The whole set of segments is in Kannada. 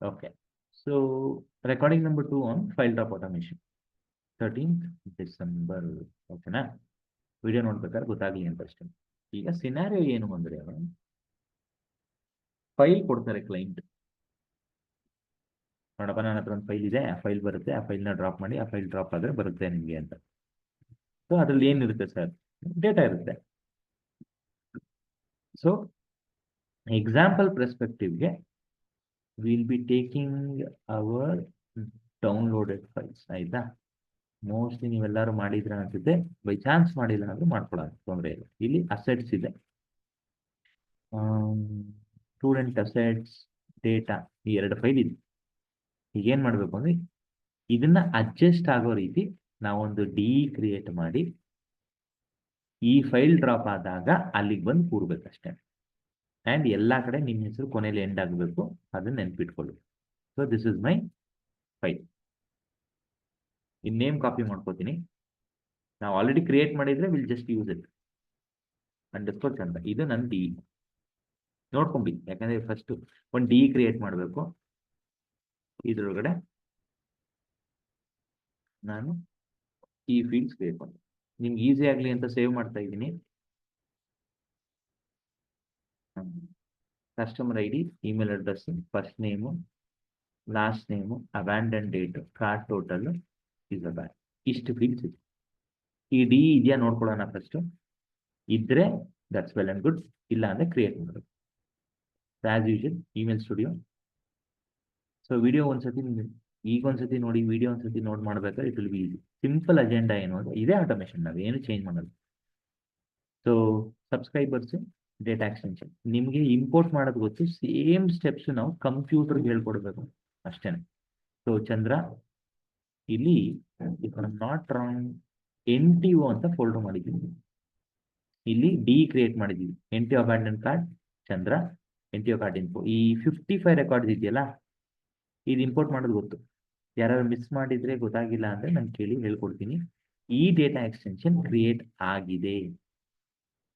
Okay. So recording number 2 on file drop automation. 13th December. ಓಕೆನಾ? ವಿಡಿಯೋ ನೋಡ್ಬೇಕಾದ್ರೆ ಗೊತ್ತಾಗ್ಲಿ ಅಂತ ಅಷ್ಟೇ. ಈಗ ಸಿನಾರಿಯೋ ಏನು ಅಂದ್ರೆ ಫೈಲ್ ಕೊಡ್ತಾರೆ ಕ್ಲೈಂಟ್. ನೋಡಪ್ಪ, ನನ್ನ ಹತ್ರ ಒಂದು ಫೈಲ್ ಇದೆ, ಆ ಫೈಲ್ ಬರುತ್ತೆ, ಆ ಫೈಲ್ನ ಡ್ರಾಪ್ ಮಾಡಿ, ಆ ಫೈಲ್ ಡ್ರಾಪ್ ಆದರೆ ಬರುತ್ತೆ ನಿಮಗೆ ಅಂತ. ಸೊ ಅದ್ರಲ್ಲಿ ಏನಿರುತ್ತೆ ಸರ್? ಡೇಟಾ ಇರುತ್ತೆ. ಸೊ ಎಕ್ಸಾಂಪಲ್ ಪರ್ಸ್ಪೆಕ್ಟಿವ್ಗೆ will be taking our downloaded files. ಆಯ್ತಾ? ಮೋಸ್ಟ್ಲಿ ನೀವೆಲ್ಲರೂ ಮಾಡಿದ್ರ ಅನ್ಸುತ್ತೆ. ಬೈ ಚಾನ್ಸ್ ಮಾಡಿಲ್ಲ ಅಂದ್ರೆ ಮಾಡ್ಕೊಳ್ಳೋದು ತೊಂದರೆ ಇಲ್ಲ. ಇಲ್ಲಿ ಅಸೆಟ್ಸ್ ಇದೆ, ಸ್ಟೂಡೆಂಟ್ ಅಸೆಟ್ಸ್, ಡೇಟಾ, ಈ 2 ಫೈಲ್ ಇದೆ. ಈಗ ಏನ್ ಮಾಡ್ಬೇಕು ಅಂದ್ರೆ ಇದನ್ನ ಅಡ್ಜಸ್ಟ್ ಆಗೋ ರೀತಿ ನಾವೊಂದು ಡಿ ಕ್ರಿಯೇಟ್ ಮಾಡಿ ಈ ಫೈಲ್ ಡ್ರಾಪ್ ಆದಾಗ ಅಲ್ಲಿಗೆ ಬಂದು ಕೂರ್ಬೇಕಷ್ಟೇ. ಆ್ಯಂಡ್ ಎಲ್ಲ ಕಡೆ ನಿಮ್ಮ ಹೆಸರು ಕೊನೆಯಲ್ಲಿ ಎಂಡ್ ಆಗಬೇಕು, ಅದನ್ನ ನೆನ್ಪಿಟ್ಕೊಳ್ಳಿ. So this is my file. ಈ ನೇಮ್ ಕಾಪಿ ಮಾಡ್ಕೋತೀನಿ. ನಾವು ಆಲ್ರೆಡಿ ಕ್ರಿಯೇಟ್ ಮಾಡಿದ್ರೆ will just use it. Underscore ಚಂದ. ಇದು ನನ್ನ ಡಿ. ನೋಡ್ಕೊಂಬಿ, ಯಾಕಂದ್ರೆ ಫಸ್ಟ್ ಒಂದು ಡಿ ಕ್ರಿಯೇಟ್ ಮಾಡಬೇಕು. ಇದ್ರೊಳಗಡೆ ನಾನು ಈ ಫೀಲ್ಡ್ಸ್ ಕ್ರಿಯೇಟ್ ಮಾಡಿ ನಿಮ್ಗೆ ಈಸಿ ಆಗಲಿ ಅಂತ ಸೇವ್ ಮಾಡ್ತಾ ಇದ್ದೀನಿ. Customer I D, email address, first name, last name, abandon date, card total, is abandoned. ಇಷ್ಟು ಫೀಲ್ಡ್ಸ್ ಇದೆ. ಈ ಡಿ ಇದೆಯಾ ನೋಡ್ಕೊಳ್ಳೋಣ ಫಸ್ಟ್. ಇದ್ರೆ ದಟ್ಸ್ ವೆಲ್ ಅಂಡ್ ಗುಡ್. ಇಲ್ಲ ಅಂದ್ರೆ ಕ್ರಿಯೇಟ್ ಮಾಡೋದು as usual email studio. So video ಒಂದ್ಸತಿ ಈಗ ಒಂದ್ಸತಿ ನೋಡಿ, ವಿಡಿಯೋ ಒಂದ್ಸತಿ ನೋಟ್ ಮಾಡ್ಬೇಕಾದ್ರೆ it will be easy. Simple agenda ಏನು ಅಂದ್ರೆ ಇದೇ ಆಟೋಮೇಷನ್, ನಾವು ಏನು ಚೇಂಜ್ ಮಾಡೋದು. ಸೊ ಸಬ್ಸ್ಕ್ರೈಬರ್ಸ್, ಡೇಟಾ ಎಕ್ಸ್ಟೆನ್ಷನ್ ನಿಮಗೆ ಇಂಪೋರ್ಟ್ ಮಾಡೋದು ಗೊತ್ತು. ಸೇಮ್ ಸ್ಟೆಪ್ಸ್ ನಾವು ಕಂಪ್ಯೂಟರ್ಗೆ ಹೇಳ್ಕೊಡ್ಬೇಕು ಅಷ್ಟೇನೆ. ಸೊ ಚಂದ್ರ ಇಲ್ಲಿ if I am not wrong NTO ಅಂತ ಫೋಲ್ಡರ್ ಮಾಡಿದ್ದೀವಿ. ಇಲ್ಲಿ ಡಿ ಕ್ರಿಯೇಟ್ ಮಾಡಿದ್ದೀವಿ. NTO ಅಬ್ಯಾಂಡನ್ ಕಾರ್ಡ್ ಚಂದ್ರ, NTO ಕಾರ್ಡ್ ಇನ್ಫೋ. ಈ 55 ರೆಕಾರ್ಡ್ಸ್ ಇದೆಯಲ್ಲ, ಇದು ಇಂಪೋರ್ಟ್ ಮಾಡೋದು ಗೊತ್ತು. ಯಾರು ಮಿಸ್ ಮಾಡಿದ್ರೆ ಗೊತ್ತಾಗಿಲ್ಲ ಅಂದ್ರೆ ನಾನು ಕೇಳಿ ಹೇಳ್ಕೊಡ್ತೀನಿ. ಈ ಡೇಟಾ ಎಕ್ಸ್ಟೆನ್ಷನ್ ಕ್ರಿಯೇಟ್ ಆಗಿದೆ,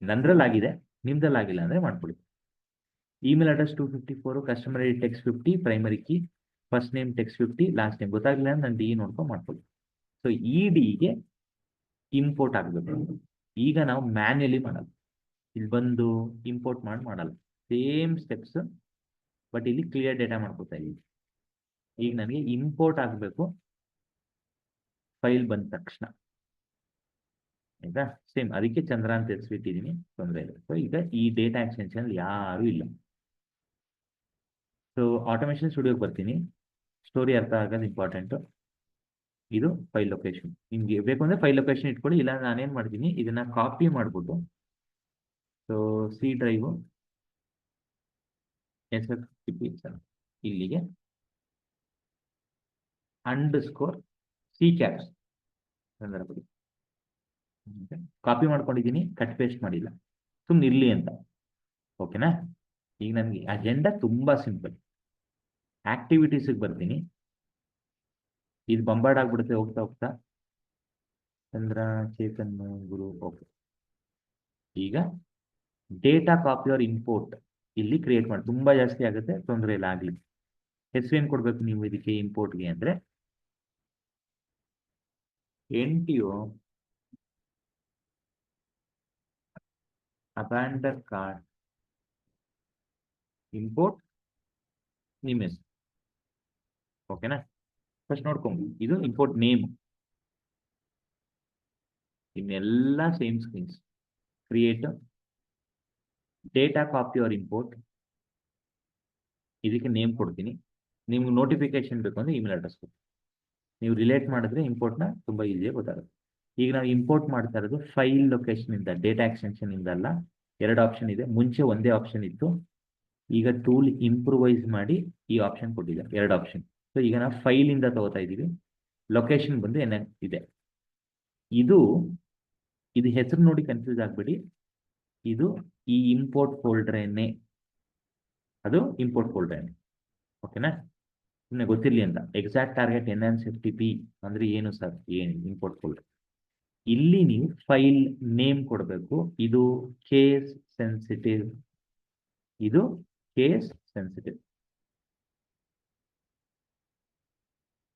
ನಂದ್ರಲ್ಲಾಗಿದೆ, ನಿಮ್ದಲ್ಲಾಗಿಲ್ಲ ಅಂದ್ರೆ ಮಾಡ್ಕೊಳ್ಳಿ. Email address 254, customer ID text 50, primary key, first name text 50, last name ಗೊತ್ತಾಗಿಲ್ಲ ಅಂದ್ರೆ ನಾನು ಡಿ ನೋಡ್ಕೊಂಡು ಮಾಡ್ಕೊಳ್ಳಿ. ಸೊ ಈ ಡಿಗೆ ಇಂಪೋರ್ಟ್ ಆಗಬೇಕು. ಈಗ ನಾವು ಮ್ಯಾನ್ಯಲಿ ಮಾಡಲ್ಲ, ಇಲ್ಲಿ ಬಂದು ಇಂಪೋರ್ಟ್ ಮಾಡಲ್ಲ. ಸೇಮ್ ಸ್ಟೆಪ್ಸ್, ಬಟ್ ಇಲ್ಲಿ ಕ್ಲಿಯರ್ ಡೇಟಾ ಮಾಡ್ಕೋತಾ ಇದ್ದೀವಿ. ಈಗ ನನಗೆ ಇಂಪೋರ್ಟ್ ಆಗಬೇಕು ಫೈಲ್ ಬಂದ ತಕ್ಷಣ. ಆಯ್ತಾ? ಸೇಮ್ ಅದಕ್ಕೆ ಚಂದ್ರ ಅಂತ ಹೆಸರಿಟ್ಟಿದ್ದೀನಿ, ತೊಂದರೆ ಇಲ್ಲ. ಸೊ ಈಗ ಈ ಡೇಟಾ ಎಕ್ಸ್ಟೆನ್ಷನ್ ಯಾರೂ ಇಲ್ಲ. ಸೊ ಆಟೋಮೇಷನ್ ಸ್ಟುಡಿಯೋಗೆ ಬರ್ತೀನಿ. ಸ್ಟೋರಿ ಅರ್ಥ ಆಗೋದು ಇಂಪಾರ್ಟೆಂಟು. ಇದು ಫೈಲ್ ಲೊಕೇಶನ್. ನಿಮ್ಗೆ ಬೇಕು ಅಂದರೆ ಫೈಲ್ ಲೊಕೇಶನ್ ಇಟ್ಕೊಳ್ಳಿ, ಇಲ್ಲ ನಾನೇನು ಮಾಡ್ತೀನಿ ಇದನ್ನ ಕಾಪಿ ಮಾಡ್ಬಿಟ್ಟು, ಸೊ ಸಿ ಡ್ರೈವು ಇಲ್ಲಿಗೆ ಅಂಡರ್ಸ್ಕೋರ್ ಸಿ ಕ್ಯಾಪ್ಸ್ ಕಾಪಿ ಮಾಡ್ಕೊಂಡಿದ್ದೀನಿ, ಕಟ್ ಪೇಸ್ಟ್ ಮಾಡಿಲ್ಲ, ಸುಮ್ಮನೆ ಇರಲಿ ಅಂತ. ಓಕೆನಾ? ಈಗ ನನಗೆ ಅಜೆಂಡಾ ತುಂಬ ಸಿಂಪಲ್. ಆಕ್ಟಿವಿಟೀಸಿಗೆ ಬರ್ತೀನಿ. ಇದು ಬಂಬಾರ್ಡ್ ಆಗ್ಬಿಡುತ್ತೆ ಹೋಗ್ತಾ ಹೋಗ್ತಾ. ಚಂದ್ರ, ಚೇತನ್, ಗುರು. ಓಕೆ, ಈಗ ಡೇಟಾ ಕಾಪಿ ಆರ್ ಇಂಪೋರ್ಟ್ ಇಲ್ಲಿ ಕ್ರಿಯೇಟ್ ಮಾಡಿ. ತುಂಬ ಜಾಸ್ತಿ ಆಗುತ್ತೆ, ತೊಂದರೆ ಇಲ್ಲ, ಆಗಲಿ. ಹೆಸರೇನು ಕೊಡಬೇಕು ನೀವು ಇದಕ್ಕೆ ಇಂಪೋರ್ಟ್ಗೆ ಅಂದರೆ NTO ಅಬ್ಯಾಂಡನ್ ಕಾರ್ಡ್ ಇಂಪೋರ್ಟ್ ನಿಮ್ಮ ಹೆಸರು. ಓಕೆನಾ? ಫಸ್ಟ್ ನೋಡ್ಕೊಂಡು ಇದು ಇಂಪೋರ್ಟ್ ನೇಮ್. ಇನ್ನೆಲ್ಲ same screens. Create data copy or import, ಇದಕ್ಕೆ ನೇಮ್ ಕೊಡ್ತೀನಿ. ನಿಮ್ಗೆ ನೋಟಿಫಿಕೇಶನ್ ಬೇಕು ಅಂದರೆ ಇಮೇಲ್ ಅಡ್ರೆಸ್ ಕೊಡ್ತೀನಿ. ನೀವು ರಿಲೇಟ್ ಮಾಡಿದ್ರೆ ಇಂಪೋರ್ಟ್ನ ತುಂಬ ಈಸಿಯಾಗಿ ಗೊತ್ತಾಗುತ್ತೆ. ಈಗ ನಾವು ಇಂಪೋರ್ಟ್ ಮಾಡ್ತಾ ಇರೋದು ಫೈಲ್ ಲೊಕೇಶನ್ ಇಂದ, ಡೇಟಾ ಎಕ್ಸ್ಟೆನ್ಷನ್ ಇಂದ ಅಲ್ಲ. 2 ಆಪ್ಷನ್ ಇದೆ. ಮುಂಚೆ ಒಂದೇ ಆಪ್ಷನ್ ಇತ್ತು, ಈಗ ಟೂಲ್ ಇಂಪ್ರೂವೈಸ್ ಮಾಡಿ ಈ ಆಪ್ಷನ್ ಕೊಟ್ಟಿದ್ದಾರೆ, 2 ಆಪ್ಷನ್. ಸೊ ಈಗ ನಾವು ಫೈಲ್ ಇಂದ ತಗೋತಾ ಇದ್ದೀವಿ. ಲೊಕೇಶನ್ ಬಂದು ಇದೆ. ಇದು ಹೆಸರು ನೋಡಿ ಕನ್ಫ್ಯೂಸ್ ಆಗಬೇಡಿ. ಇದು ಈ ಇಂಪೋರ್ಟ್ ಫೋಲ್ಡರೇನೆ, ಅದು ಇಂಪೋರ್ಟ್ ಫೋಲ್ಡರೇನೆ. ಓಕೆನಾ? ಸುಮ್ಮನೆ ಗೊತ್ತಿರಲಿ ಅಂತ. ಎಕ್ಸಾಕ್ಟ್ ಟಾರ್ಗೆಟ್ NN50P ಅಂದ್ರೆ ಏನು ಸರ್? ಏನು ಇಂಪೋರ್ಟ್ ಫೋಲ್ಡರ್. ಇಲ್ಲಿ ನೀವು ಫೈಲ್ ನೇಮ್ ಕೊಡಬೇಕು. ಇದು ಕೇಸ್ ಸೆನ್ಸಿಟಿವ್, ಇದು ಕೇಸ್ ಸೆನ್ಸಿಟಿವ್.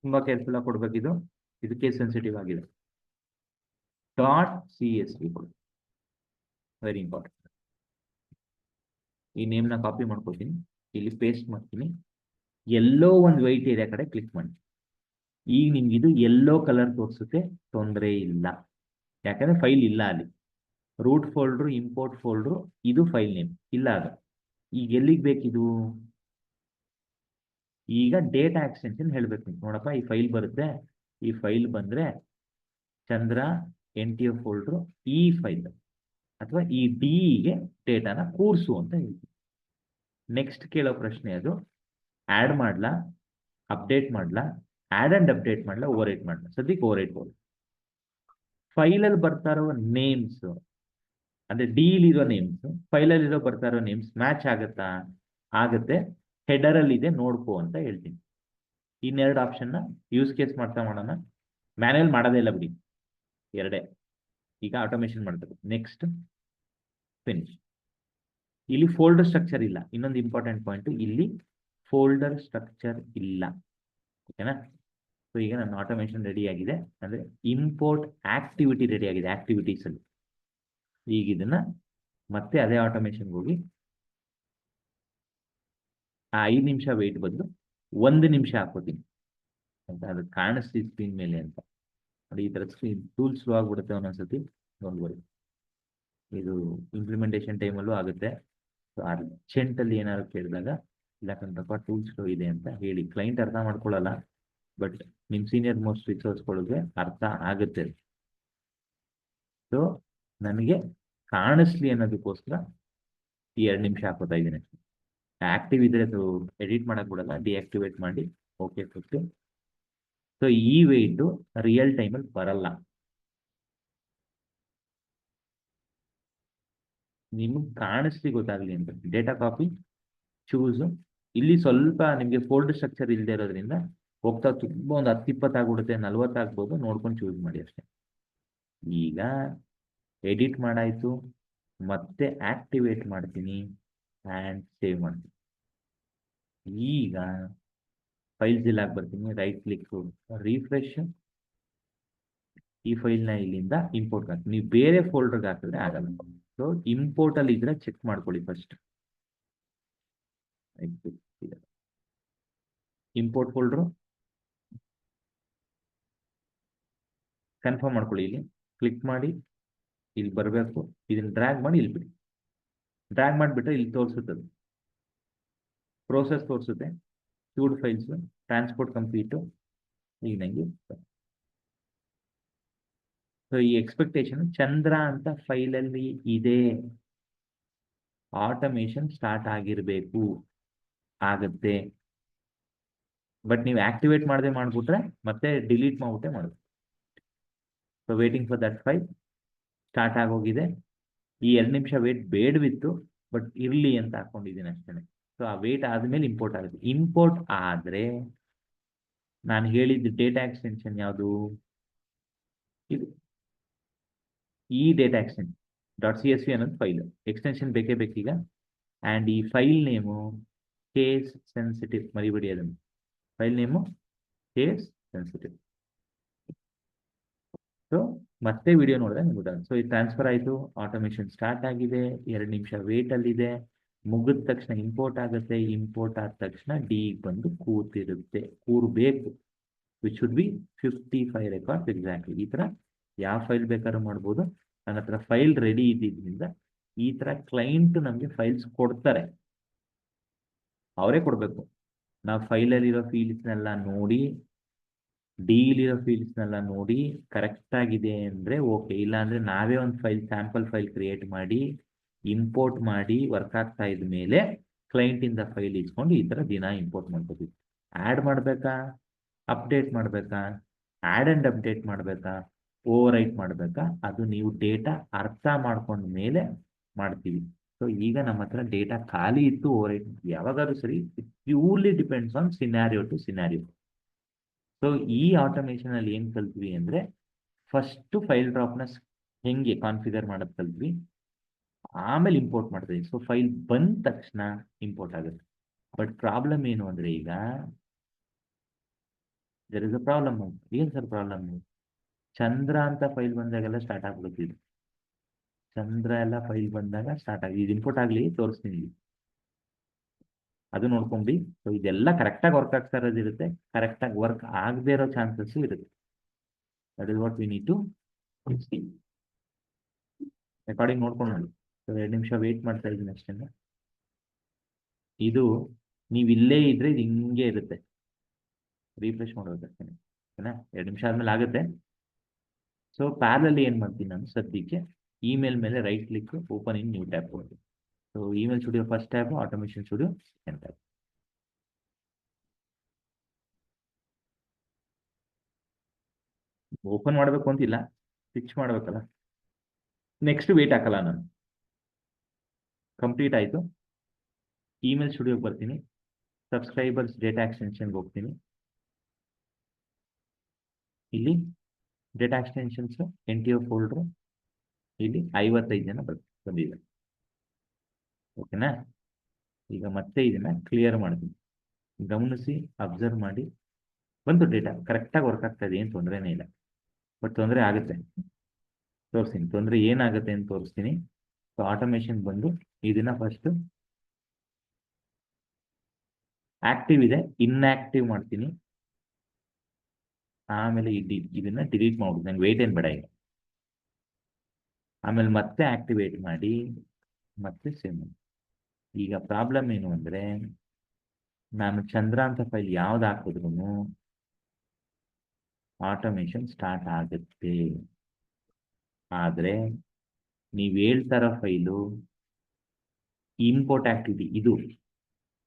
ತುಂಬಾ ಕೇರ್ಫುಲ್ ಆಗಿ ಕೊಡ್ಬೇಕಿದು. ಇದು ಕೇಸ್ ಸೆನ್ಸಿಟಿವ್ ಆಗಿದೆ. .csv ಕೊಡು, ವೆರಿ ಇಂಪಾರ್ಟೆಂಟ್. ಈ ನೇಮ್ನ ಕಾಪಿ ಮಾಡ್ಕೊತೀನಿ, ಇಲ್ಲಿ ಪೇಸ್ಟ್ ಮಾಡ್ತೀನಿ. ಎಲ್ಲೋ ಒಂದು ವೈಟ್ ಏರಿಯಾ ಕಡೆ ಕ್ಲಿಕ್ ಮಾಡಿ. ಈಗ ನಿಮ್ಗೆ ಇದು ಎಲ್ಲೋ ಕಲರ್ ತೋರಿಸುತ್ತೆ, ತೊಂದರೆ ಇಲ್ಲ, ಯಾಕಂದ್ರೆ ಫೈಲ್ ಇಲ್ಲ ಅಲ್ಲಿ. ರೂಟ್ ಫೋಲ್ಡ್ರು, ಇಂಪೋರ್ಟ್ ಫೋಲ್ಡ್ರು, ಇದು ಫೈಲ್ ನೇಮ್ ಇಲ್ಲ ಅದು. ಈಗ ಎಲ್ಲಿಗೆ ಬೇಕಿದು? ಈಗ ಡೇಟಾ ಎಕ್ಸ್ಟೆನ್ಷನ್ ಹೇಳ್ಬೇಕು. ನೋಡಪ್ಪ, ಈ ಫೈಲ್ ಬರುತ್ತೆ, ಈ ಫೈಲ್ ಬಂದ್ರೆ ಚಂದ್ರ NTF ಫೋಲ್ಡ್ರು ಈ ಫೈಲ್ ಅಥವಾ ಈ ಡಿಗೆ ಡೇಟಾನ ಕೂರ್ಸು ಅಂತ ಹೇಳ್ತೀವಿ. ನೆಕ್ಸ್ಟ್ ಕೇಳೋ ಪ್ರಶ್ನೆ ಅದು, ಆಡ್ ಮಾಡ್ಲಾ, ಅಪ್ಡೇಟ್ ಮಾಡ್ಲಾ, ಆಡ್ ಅಂಡ್ ಅಪ್ಡೇಟ್ ಮಾಡ್ಲಾ, ಓವರ್ ರೈಟ್ ಮಾಡ್ಲಾ? ಸದ್ಯಕ್ಕೆ ಓವರ್ ರೈಟ್ ಹೋಗಿ. ಫೈಲಲ್ಲಿ ಬರ್ತಾ ಇರೋ ನೇಮ್ಸ್ ಅಂದ್ರೆ ಡಿಲಿರೋ ನೇಮ್ಸ್ ಫೈಲಲ್ಲಿರೋ ಬರ್ತಾ ಇರೋ ನೇಮ್ಸ್ ಮ್ಯಾಚ್ ಆಗುತ್ತಾ? ಆಗುತ್ತೆ. ಹೆಡರ್ ಅಲ್ಲಿ ಇದೆ, ನೋಡ್ಕೋ ಅಂತ ಹೇಳ್ತೀನಿ. ಇನ್ನೆರಡು ಆಪ್ಷನ್ನ ಯೂಸ್ ಕೇಸ್ ಮಾಡ್ತಾ ಮಾಡೋಣ. ಮ್ಯಾನ್ಯಲ್ ಮಾಡೋದೇ ಇಲ್ಲ ಬಿಡಿ, ಎರಡೇ. ಈಗ ಆಟೋಮೇಷನ್ ಮಾಡ್ತಾರೆ. Next finish. ಇಲ್ಲಿ ಫೋಲ್ಡರ್ ಸ್ಟ್ರಕ್ಚರ್ ಇಲ್ಲ. ಇನ್ನೊಂದು ಇಂಪಾರ್ಟೆಂಟ್ ಪಾಯಿಂಟ್, ಇಲ್ಲಿ ಫೋಲ್ಡರ್ ಸ್ಟ್ರಕ್ಚರ್ ಇಲ್ಲ. ಓಕೆನಾ? ಸೊ ಈಗ ನನ್ನ ಆಟೋಮೇಷನ್ ರೆಡಿ ಆಗಿದೆ, ಅಂದ್ರೆ ಇಂಪೋರ್ಟ್ ಆಕ್ಟಿವಿಟಿ ರೆಡಿ ಆಗಿದೆ. ಆಕ್ಟಿವಿಟೀಸ್ ಅಲ್ಲಿ ಈಗ ಇದನ್ನ ಮತ್ತೆ ಅದೇ ಆಟೋಮೇಷನ್ಗೆ ಹೋಗಿ ಆ 5 ನಿಮಿಷ ವೆಯ್ಟ್ ಬದಲು 1 ನಿಮಿಷ ಹಾಕೋತೀನಿ ಅಂತ, ಅದು ಕಾಣಿಸ್ತೀವಿ ಸ್ಕ್ರೀನ್ ಮೇಲೆ ಅಂತ ನೋಡಿ. ಈ ತರ ಸ್ಕ್ರೀನ್ ಟೂಲ್ ಸ್ಲೋ ಆಗ್ಬಿಡುತ್ತೆ ಒಂದೊಂದ್ಸತಿ, ನೋಡ್ಬೋದು. ಇದು ಇಂಪ್ಲಿಮೆಂಟೇಷನ್ ಟೈಮಲ್ಲೂ ಆಗುತ್ತೆ. ಸೊ ಅರ್ಜೆಂಟಲ್ಲಿ ಏನಾದ್ರು ಕೇಳಿದಾಗ ಇಲ್ಲ ಕಣ್ರಪ್ಪ ಟೂಲ್ ಸ್ಲೋ ಇದೆ ಅಂತ ಹೇಳಿ. ಕ್ಲೈಂಟ್ ಅರ್ಥ ಮಾಡ್ಕೊಳ್ಳಲ್ಲ, ಬಟ್ ನಿಮ್ಮ ಸೀನಿಯರ್ ಮೋಸ್ಟ್ ರಿಸೋರ್ಸ್ಗಳಿಗೆ ಅರ್ಥ ಆಗುತ್ತೆ. ಸೊ ನನಗೆ ಕಾಣಿಸ್ಲಿ ಅನ್ನೋದಕ್ಕೋಸ್ಕರ ಈ 2 ನಿಮಿಷ ಹಾಕೋತಾ ಇದ್ದೀನಿ. ಆಕ್ಟಿವ್ ಇದ್ರೆ ಅದು ಎಡಿಟ್ ಮಾಡಕ್ ಬಿಡಲ್ಲ, ಡಿಆಕ್ಟಿವೇಟ್ ಮಾಡಿ ಓಕೆ ಕೊಟ್ಟು. ಸೊ ಈ ವೆಯ್ಟು ರಿಯಲ್ ಟೈಮಲ್ಲಿ ಬರಲ್ಲ, ನಿಮಗೆ ಕಾಣಿಸ್ಲಿ ಗೊತ್ತಾಗ್ಲಿ ಅಂತ. ಡೇಟಾ ಕಾಪಿ ಚೂಸು. ಇಲ್ಲಿ ಸ್ವಲ್ಪ ನಿಮಗೆ ಫೋಲ್ಡರ್ ಸ್ಟ್ರಕ್ಚರ್ ಇಲ್ಲದೆ ಇರೋದ್ರಿಂದ ಹೋಗ್ತಾ ತುಂಬ ಒಂದು 10-20 ಆಗ್ಬಿಡುತ್ತೆ, 40 ಆಗ್ಬೋದು, ನೋಡ್ಕೊಂಡು ಚೂಸ್ ಮಾಡಿ ಅಷ್ಟೇ. ಈಗ ಎಡಿಟ್ ಮಾಡಾಯ್ತು, ಮತ್ತೆ ಆಕ್ಟಿವೇಟ್ ಮಾಡ್ತೀನಿ ಆ್ಯಂಡ್ ಸೇವ್ ಮಾಡ್ತೀನಿ. ಈಗ ಫೈಲ್ ಜಿಲ್ಲಾಗಿ ಬರ್ತೀನಿ, ರೈಟ್ ಕ್ಲಿಕ್, ರಿಫ್ರೆಶ್. ಈ ಫೈಲ್ನ ಇಲ್ಲಿಂದ ಇಂಪೋರ್ಟ್ ಹಾಕಿ. ನೀವು ಬೇರೆ ಫೋಲ್ಡರ್ಗೆ ಹಾಕಿದ್ರೆ ಆಗಲ್ಲ. ಸೊ ಇಂಪೋರ್ಟ್ ಅಲ್ಲಿ ಇದ್ರೆ ಚೆಕ್ ಮಾಡ್ಕೊಳ್ಳಿ ಫಸ್ಟ್. ಇಂಪೋರ್ಟ್ ಫೋಲ್ಡರ್ ಕನ್ಫರ್ಮ್ ಮಾಡ್ಕೊಳ್ಳಿ. ಇಲ್ಲಿ ಕ್ಲಿಕ್ ಮಾಡಿ, ಇಲ್ಲಿ ಬರಬೇಕು, ಇದನ್ನ ಡ್ರ್ಯಾಗ್ ಮಾಡಿ ಇಲ್ಲಿ ಬಿಡಿ. ಡ್ರ್ಯಾಗ್ ಮಾಡಿಬಿಟ್ರೆ ಇಲ್ಲಿ ತೋರಿಸುತ್ತದೆ, ಪ್ರೋಸೆಸ್ ತೋರಿಸುತ್ತೆ, ಕ್ಯೂಡ್ ಫೈಲ್ಸ್, ಟ್ರಾನ್ಸ್ಪೋರ್ಟ್ ಕಂಪ್ಲೀಟು. ಈಗ ನಂಗೆ ಸೊ ಈ ಎಕ್ಸ್ಪೆಕ್ಟೇಷನ್ ಚಂದ್ರ ಅಂತ ಫೈಲಲ್ಲಿ ಇದೆ, ಆಟೋಮೇಷನ್ ಸ್ಟಾರ್ಟ್ ಆಗಿರಬೇಕು, ಆಗುತ್ತೆ. ಬಟ್ ನೀವು ಆಕ್ಟಿವೇಟ್ ಮಾಡದೆ ಮಾಡ್ಬಿಟ್ರೆ ಮತ್ತೆ ಡಿಲೀಟ್ ಮಾಡ್ಬಿಟ್ಟೆ ಮಾಡೋದು. So waiting for that file. Start ಆಗೋಗಿದೆ. ಈ 2 ನಿಮಿಷ ವೇಟ್ ಬೇಡವಿತ್ತು, ಬಟ್ ಇರಲಿ ಅಂತ ಹಾಕೊಂಡಿದ್ದೀನಿ ಅಷ್ಟೇ. ಸೊ ಆ ವೇಟ್ ಆದಮೇಲೆ ಇಂಪೋರ್ಟ್ ಆಗುತ್ತೆ. ಇಂಪೋರ್ಟ್ ಆದರೆ ನಾನು ಹೇಳಿದ್ದು ಡೇಟಾ ಎಕ್ಸ್ಟೆನ್ಷನ್ ಯಾವುದು? ಇದು ಈ ಡೇಟಾ ಎಕ್ಸ್ಟೆನ್ಷನ್ .csv ಅನ್ನೋದು ಫೈಲ್ ಎಕ್ಸ್ಟೆನ್ಷನ್ ಬೇಕೇ ಬೇಕೀಗ. ಆ್ಯಂಡ್ ಈ ಫೈಲ್ ನೇಮು ಕೇಸ್ ಸೆನ್ಸಿಟಿವ್, ಮರಿಬೇಡಿ ಅದನ್ನು. File name case sensitive. So ಮತ್ತೆ ವಿಡಿಯೋ ನೋಡಿದ್ರೆ ನಿಮ್ಗೆ ಗೊತ್ತಾಗುತ್ತೆ. ಸೊ ಇದು ಟ್ರಾನ್ಸ್ಫರ್ ಆಯಿತು, ಆಟೋಮೇಷನ್ ಸ್ಟಾರ್ಟ್ ಆಗಿದೆ, 2 ನಿಮಿಷ ವೇಟಲ್ಲಿದೆ. ಮುಗಿದ ತಕ್ಷಣ ಇಂಪೋರ್ಟ್ ಆಗುತ್ತೆ. ಇಂಪೋರ್ಟ್ ಆದ ತಕ್ಷಣ ಡಿ ಬಂದು ಕೂತಿರುತ್ತೆ, ಕೂರಬೇಕು. Which should be 55 records exactly. ಈ ಥರ ಯಾವ ಫೈಲ್ ಬೇಕಾದ್ರೂ ಮಾಡ್ಬೋದು. ನನ್ನ ಹತ್ರ ಫೈಲ್ ರೆಡಿ ಇದ್ದಿದ್ದರಿಂದ ಈ ಥರ ಕ್ಲೈಂಟ್ ನಮಗೆ ಫೈಲ್ಸ್ ಕೊಡ್ತಾರೆ, ಅವರೇ ಕೊಡಬೇಕು. ನಾವು ಫೈಲಲ್ಲಿರೋ ಫೀಲ್ಡ್ಸ್ನೆಲ್ಲ ನೋಡಿ, ಡಿಲಿರೋ ಫೀಲ್ಡ್ಸ್ನೆಲ್ಲ ನೋಡಿ ಕರೆಕ್ಟ್ ಆಗಿದೆ ಅಂದರೆ ಓಕೆ, ಇಲ್ಲ ಅಂದರೆ ನಾವೇ ಒಂದು ಫೈಲ್, ಸ್ಯಾಂಪಲ್ ಫೈಲ್ ಕ್ರಿಯೇಟ್ ಮಾಡಿ ಇಂಪೋರ್ಟ್ ಮಾಡಿ ವರ್ಕ್ ಆಗ್ತಾ ಇದ್ದ ಮೇಲೆ ಕ್ಲೈಂಟಿಂದ ಫೈಲ್ ಇಸ್ಕೊಂಡು ಈ ಥರ ದಿನ ಇಂಪೋರ್ಟ್ ಮಾಡ್ಕೋತೀವಿ. ಆ್ಯಡ್ ಮಾಡಬೇಕಾ, ಅಪ್ಡೇಟ್ ಮಾಡಬೇಕಾ, ಆ್ಯಡ್ ಆ್ಯಂಡ್ ಅಪ್ಡೇಟ್ ಮಾಡಬೇಕಾ, ಓವರ್ ರೈಟ್ ಮಾಡಬೇಕಾ, ಅದು ನೀವು ಡೇಟಾ ಅರ್ಥ ಮಾಡ್ಕೊಂಡ ಮೇಲೆ ಮಾಡ್ತೀವಿ. ಸೊ ಈಗ ನಮ್ಮ ಹತ್ರ ಡೇಟಾ ಖಾಲಿ ಇತ್ತು, ಓವರ್ ರೈಟ್ ಯಾವಾಗಾದ್ರೂ ಸರಿ, it purely depends on scenario to scenario. So ಈ ಆಟೋಮೇಷನ್ ಅಲ್ಲಿ ಏನು ಕಲ್ತ್ವಿ ಅಂದರೆ, ಫಸ್ಟ್ ಫೈಲ್ ಡ್ರಾಪ್ನ ಹೆಂಗೆ ಕಾನ್ಫಿಗರ್ ಮಾಡೋದು ಕಲ್ತ್ವಿ, ಆಮೇಲೆ ಇಂಪೋರ್ಟ್ ಮಾಡ್ತೀವಿ. ಸೊ ಫೈಲ್ ಬಂದ ತಕ್ಷಣ ಇಂಪೋರ್ಟ್ ಆಗುತ್ತೆ. ಬಟ್ ಪ್ರಾಬ್ಲಮ್ ಏನು ಅಂದರೆ, ಈಗ ದರ್ ಇಸ್ ಅ ಪ್ರಾಬ್ಲಮ್. ಏನ್ ಸರ್ ಪ್ರಾಬ್ಲಮ್? ಚಂದ್ರ ಅಂತ ಫೈಲ್ ಬಂದಾಗೆಲ್ಲ ಸ್ಟಾರ್ಟ್ ಆಗ್ಬಿಡುತ್ತೆ ಇದು. ಚಂದ್ರ ಎಲ್ಲ ಫೈಲ್ ಬಂದಾಗ ಸ್ಟಾರ್ಟ್ ಆಗಿ ಇದು ಇನ್ಪುಟ್ ಆಗಲಿ ತೋರಿಸ್ತೀನಿ ಇಲ್ಲಿ. ಅದು ನೋಡ್ಕೊಂಡಿ. ಸೊ ಇದೆಲ್ಲ ಕರೆಕ್ಟಾಗಿ ವರ್ಕ್ ಆಗ್ತಾ ಇರೋದಿರುತ್ತೆ, ಕರೆಕ್ಟಾಗಿ ವರ್ಕ್ ಆಗದೆ ಇರೋ ಚಾನ್ಸಸ್ ಇರುತ್ತೆ. That is what we need to see. Recording ನೋಡ್ಕೊಂಡು ನೋಡಿ. ಸೊ 2 ನಿಮಿಷ ವೇಟ್ ಮಾಡ್ತಾ ಇದ್ದೀನಿ ಅಷ್ಟೇ. ಇದು ನೀವು ಇಲ್ಲೇ ಇದ್ರೆ ಇದು ಹಿಂಗೆ ಇರುತ್ತೆ. ರೀಫ್ರೆಶ್ ಮಾಡೋದು ಅಷ್ಟೇ. ಓಕೆನಾ? 2 ನಿಮಿಷ ಆದ್ಮೇಲೆ ಆಗುತ್ತೆ. ಸೊ ಪ್ಯಾರಲ್ಲಿ ಏನು ಮಾಡ್ತೀನಿ ನಾನು ಸದ್ಯಕ್ಕೆ ಇಮೇಲ್ ಮೇಲೆ right click, open in new tab ಕೊಡ್ತೀನಿ. So email studio first tab, automation studio second tab. Open ಮಾಡಬೇಕು ಅಂತಿಲ್ಲ, ಸ್ವಿಚ್ ಮಾಡಬೇಕಲ್ಲ. ನೆಕ್ಸ್ಟ್ ವೇಟ್ ಹಾಕಲ್ಲ ನಾನು. ಕಂಪ್ಲೀಟ್ ಆಯಿತು. ಇಮೇಲ್ ಸ್ಟುಡಿಯೋಗೆ ಬರ್ತೀನಿ, ಸಬ್ಸ್ಕ್ರೈಬರ್ಸ್ ಡೇಟಾ ಎಕ್ಸ್ಟೆನ್ಷನ್ಗೆ ಹೋಗ್ತೀನಿ. ಇಲ್ಲಿ ಡೇಟಾ ಎಕ್ಸ್ಟೆನ್ಷನ್ಸ್ NTO ಫೋಲ್ಡ್ರು ಇಲ್ಲಿ 55 ಜನ ಬಂದಿದೆ. ಓಕೆನಾ? ಈಗ ಮತ್ತೆ ಇದನ್ನ ಕ್ಲಿಯರ್ ಮಾಡ್ತೀನಿ. ಗಮನಿಸಿ, ಅಬ್ಸರ್ವ್ ಮಾಡಿ. ಬಂತು ಡೇಟಾ ಕರೆಕ್ಟಾಗಿ ವರ್ಕ್ ಆಗ್ತಾ ಇದೆ, ಏನು ತೊಂದರೆನೇ ಇಲ್ಲ. ಬಟ್ ತೊಂದರೆ ಆಗುತ್ತೆ, ತೋರಿಸ್ತೀನಿ. ತೊಂದರೆ ಏನಾಗುತ್ತೆ ಅಂತ ತೋರಿಸ್ತೀನಿ. ಸೊ ಆಟೋಮೇಷನ್ ಬಂದು ಇದನ್ನ ಫಸ್ಟ್ ಆಕ್ಟಿವ್ ಇದೆ, ಇನ್ಆಕ್ಟಿವ್ ಮಾಡ್ತೀನಿ. ಆಮೇಲೆ ಇದನ್ನ ಡಿಲೀಟ್ ಮಾಡ್ಬೋದು, ನಂಗೆ ವೇಟ್ ಏನು ಬೇಡ ಈಗ. ಆಮೇಲೆ ಮತ್ತೆ ಆಕ್ಟಿವೇಟ್ ಮಾಡಿ ಮತ್ತೆ ಸೇವ್ ಮಾಡಿ. ಈಗ ಪ್ರಾಬ್ಲಮ್ ಏನು ಅಂದರೆ, ನಾನು ಚಂದ್ರ ಅಂತ ಫೈಲ್ ಯಾವ್ದು ಹಾಕಿದ್ರು ಆಟೋಮೇಷನ್ ಸ್ಟಾರ್ಟ್ ಆಗುತ್ತೆ. ಆದರೆ ನೀವು ಹೇಳ್ತಾರ ಫೈಲು ಇಂಪೋರ್ಟ್ ಆಕ್ಟಿವಿಟಿ ಇದು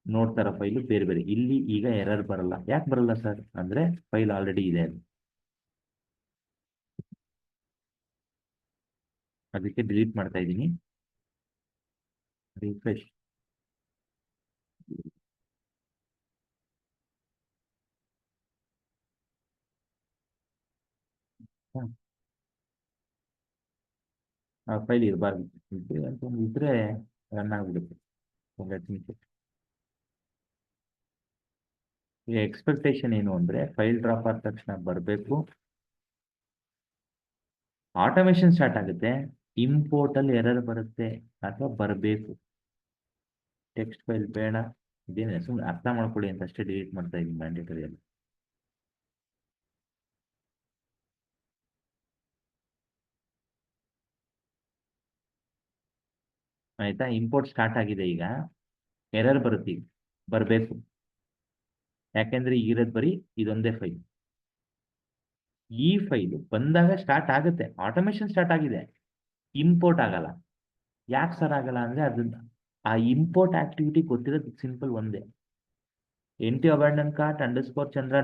ನೋಡ್ತಾರ ಫೈಲು ಬೇರೆ ಬೇರೆ. ಇಲ್ಲಿ ಈಗ ಎರರ್ ಬರಲ್ಲ. ಯಾಕೆ ಬರಲ್ಲ ಸರ್ ಅಂದರೆ ಫೈಲ್ ಆಲ್ರೆಡಿ ಇದೆ, ಅದಕ್ಕೆ ಡಿಲೀಟ್ ಮಾಡ್ತಾ ಇದ್ದೀನಿ. ರಿಫ್ರೆಶ್. ಆ ಫೈಲ್ ಇರಬಾರ್ದು, ಇದ್ರೆ ರನ್ ಆಗಿಬಿಡುತ್ತೆ. ಈಗ ಎಕ್ಸ್ಪೆಕ್ಟೇಷನ್ ಏನು ಅಂದರೆ ಫೈಲ್ ಡ್ರಾಪ್ ಆದ ತಕ್ಷಣ ಬರಬೇಕು, ಆಟೋಮೇಷನ್ ಸ್ಟಾರ್ಟ್ ಆಗುತ್ತೆ, ಇಂಪೋರ್ಟಲ್ಲಿ ಎರರ್ ಬರುತ್ತೆ ಅಥವಾ ಬರಬೇಕು. ಟೆಕ್ಸ್ಟ್ ಫೈಲ್ ಬೇಡ, ಇದೇನಿದೆ ಸುಮ್ಮನೆ ಅರ್ಥ ಮಾಡ್ಕೊಳ್ಳಿ ಅಂತ ಅಷ್ಟೇ ಡಿಲೀಟ್ ಮಾಡ್ತಾ ಇದ್ದೀನಿ ಮ್ಯಾಂಡೇಟರಿಯಲ್ಲಿ. ಆಯ್ತಾ? ಇಂಪೋರ್ಟ್ ಸ್ಟಾರ್ಟ್ ಆಗಿದೆ. ಈಗ ಎರರ್ ಬರುತ್ತೆ, ಈಗ ಬರಬೇಕು. ಯಾಕೆಂದ್ರೆ ಈಗ ಇರೋದು ಬರೀ ಇದೊಂದೇ ಫೈಲ್. ಈ ಫೈಲು ಬಂದಾಗ ಸ್ಟಾರ್ಟ್ ಆಗುತ್ತೆ, ಆಟೋಮೇಷನ್ ಸ್ಟಾರ್ಟ್ ಆಗಿದೆ, ಇಂಪೋರ್ಟ್ ಆಗಲ್ಲ. ಯಾಕೆ ಸರ್ ಆಗಲ್ಲ ಅಂದರೆ ಅದನ್ನ ಆ ಇಂಪೋರ್ಟ್ ಆಕ್ಟಿವಿಟಿ ಗೊತ್ತಿರೋದು ಸಿಂಪಲ್ ಒಂದೇ, NTO ಅಬ್ಯಾಂಡನ್ ಕಾರ್ಟ್ _ಚಂದ್ರ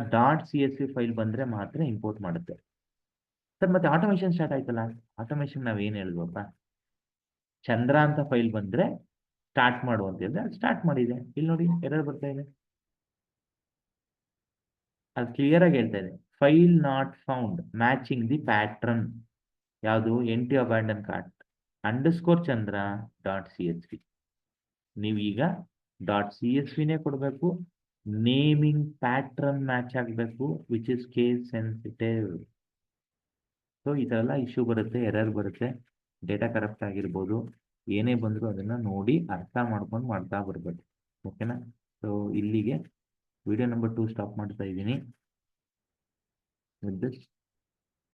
.csv ಫೈಲ್ ಬಂದರೆ ಮಾತ್ರ ಇಂಪೋರ್ಟ್ ಮಾಡುತ್ತೆ. ಸರ್ ಮತ್ತೆ ಆಟೋಮೇಷನ್ ಸ್ಟಾರ್ಟ್ ಆಯ್ತಲ್ಲ, ಆಟೋಮೇಷನ್ ನಾವೇನು ಹೇಳಿದ್ವಪ್ಪ, ಚಂದ್ರ ಅಂತ ಫೈಲ್ ಬಂದರೆ ಸ್ಟಾರ್ಟ್ ಮಾಡು ಅಂತ ಹೇಳಿದ್ರೆ ಅದು ಸ್ಟಾರ್ಟ್ ಮಾಡಿದೆ. ಇಲ್ಲಿ ನೋಡಿ ಎರರ್ ಬರ್ತಾ ಇದೆ, ಅದು ಕ್ಲಿಯರ್ ಆಗಿ ಹೇಳ್ತಾ ಇದೆ, file not found matching the pattern. ಯಾವುದು? NTO ಅಬ್ಯಾಂಡನ್ ಕಾರ್ಟ್ _ಚಂದ್ರ .csv. ನೀವೀಗ .csvನೇ ಕೊಡಬೇಕು, ನೇಮಿಂಗ್ ಪ್ಯಾಟ್ರನ್ ಮ್ಯಾಚ್ ಆಗಬೇಕು, which is case sensitive. So ಈ ಥರ ಎಲ್ಲ ಇಶ್ಯೂ ಬರುತ್ತೆ, ಎರರ್ ಬರುತ್ತೆ, ಡೇಟಾ ಕರಪ್ಟ್ ಆಗಿರ್ಬೋದು. ಏನೇ ಬಂದರೂ ಅದನ್ನು ನೋಡಿ ಅರ್ಥ ಮಾಡ್ಕೊಂಡು ಮಾಡ್ತಾ ಬರಬೇಕು. ಓಕೆನಾ? ಸೊ ಇಲ್ಲಿಗೆ ವಿಡಿಯೋ ನಂಬರ್ 2 ಸ್ಟಾಪ್ ಮಾಡ್ತಾ ಇದ್ದೀನಿ. With this